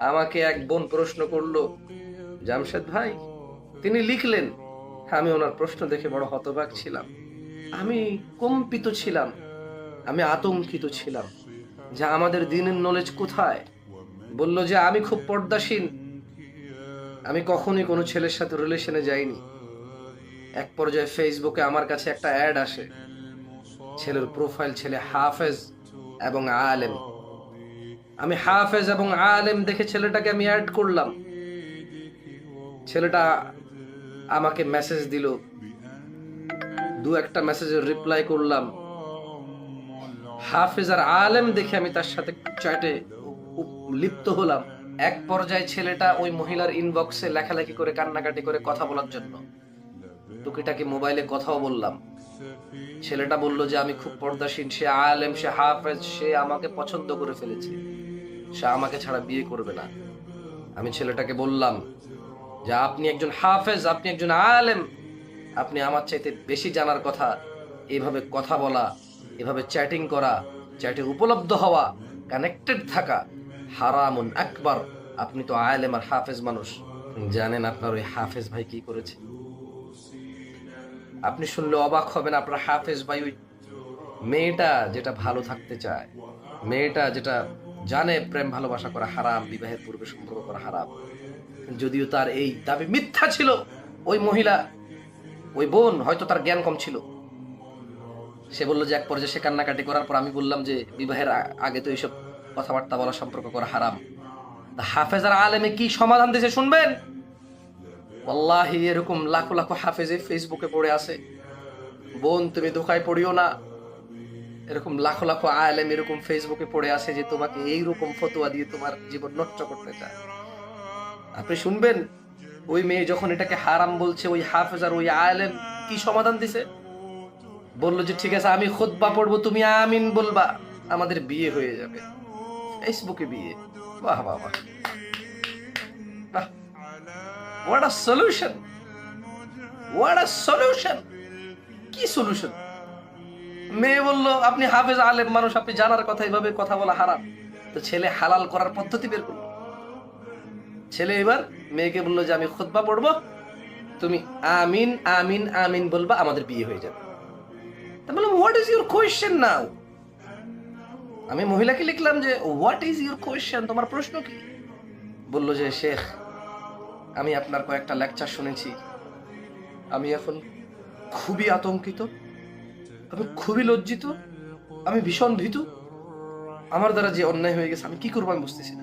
আমাকে এক বোন প্রশ্ন করলো, জামশেদ ভাই, তিনি লিখলেন। আমি ওনার প্রশ্ন দেখে বড় হতবাক ছিলাম, আমি কম্পিত ছিলাম, আমি আতঙ্কিত ছিলাম যে আমাদের দিনের নলেজ কোথায়। বলল যে আমি খুব পর্দাশীল, আমি কখনোই কোনো ছেলের সাথে রিলেশনে যাইনি। এক পর্যায়ে ফেসবুকে আমার কাছে একটা অ্যাড আসে, ছেলের প্রোফাইল, ছেলে হাফেজ এবং আলেম। আমি হাফেজ এবং আলেম দেখে ছেলেটাকে আমি অ্যাড করলাম। ছেলেটা আমাকে মেসেজ দিল, দু একটা মেসেজের রিপ্লাই করলাম। হাফেজ আর আলেম দেখে আমি তার সাথে চ্যাটে লিপ্ত হলাম। এক পর্যায়ে ছেলেটা ওই মহিলার ইনবক্সে লেখালেখি করে, কান্নাকাটি করে কথা বলার জন্য টুকিটাকি মোবাইলে কথাও বললাম। ছেলেটা বলল যে আমি খুব পর্দাশীল, সে আলেম, সে হাফেজ, সে আমাকে পছন্দ করে ফেলেছে, সে আমাকে ছাড়া বিয়ে করবে না। আমি ছেলেটাকে বললাম যে আপনি একজন হাফেজ, আপনি একজন আলেম, আপনি আমার চাইতে বেশি জানার কথা। এইভাবে কথা বলা, এভাবে চ্যাটিং করা, চ্যাটে উপলব্ধ হওয়া, কানেক্টেড থাকা হারামুন আকবার। আপনি তো আলেম আর হাফেজ মানুষ, জানেন আপনার ওই হাফেজ ভাই কি করেছে? আপনি শুনলে অবাক হবেন। আপনার হাফেজ ভাই ওই মেয়েটা যেটা ভালো থাকতে চায়, মেয়েটা যেটা জানে প্রেম ভালোবাসা করা হারাম, বিবাহের পূর্বে সম্পর্ক করা হারাম, যদিও তার এই দাবি মিথ্যা ছিল, ওই মহিলা, ওই বোন হয়তো তার জ্ঞান কম ছিল। সে বললো যে এক পর্যায়ে সে কান্নাকাটি করার পর আমি বললাম যে বিবাহের আগে তো এইসব কথাবার্তা বলা, সম্পর্ক করা হারাম। হাফেজ আর আলেমে কি সমাধান দিয়েছে শুনবেন? ওয়াল্লাহি এরকম লাখো লাখো হাফেজে ফেসবুকে পড়ে আছে, বোন তুমি ধোকায় পড়িও না। এরকম লাখো লাখো আলেম এরকম ফেসবুকে পড়ে আছে যে তোমাকে এইরকম ফতোয়া দিয়ে তোমার জীবন নষ্ট করতে চায়। আপনি শুনবেন ওই মেয়ে যখন এটাকে হারাম বলছে, ওই হাফেজ আর ওই আলেম কি সমাধান দিছে? বললো যে ঠিক আছে, আমি খুতবা পড়বো, তুমি আমিন বলবা, আমাদের বিয়ে হয়ে যাবে। ফেসবুকে বিয়ে! বাহ বাহ বাহ, what a solution, what a solution! কি সলিউশন? মেয়ে বলল আপনি হাফেজ আলেম মানুষ, আপনি জানার কথা, এভাবে কথা বলা হারাম। তো ছেলে হালাল করার পদ্ধতি বের করলো। ছেলে এবার মেয়েকে বললো যে আমি খুতবা পড়বো, তুমি আমিন আমিন আমিন বলবা, আমাদের বিয়ে হয়ে যাবে। তা বললাম হোয়াট ইজ ইউর কোয়েশ্চেন নাও? আমি মহিলাকে লিখলাম যে হোয়াট ইজ ইউর কোয়েশ্চেন, তোমার প্রশ্ন কি? বলল যে শেখ, আমি আপনার কয়েকটা লেকচার শুনেছি, আমি এখন খুবই আতঙ্কিত, আমি খুবই লজ্জিত, আমি ভীষণ ভীতু, আমার দ্বারা যে অন্যায় হয়ে গেছে আমি কি করবো আমি বুঝতেছি না।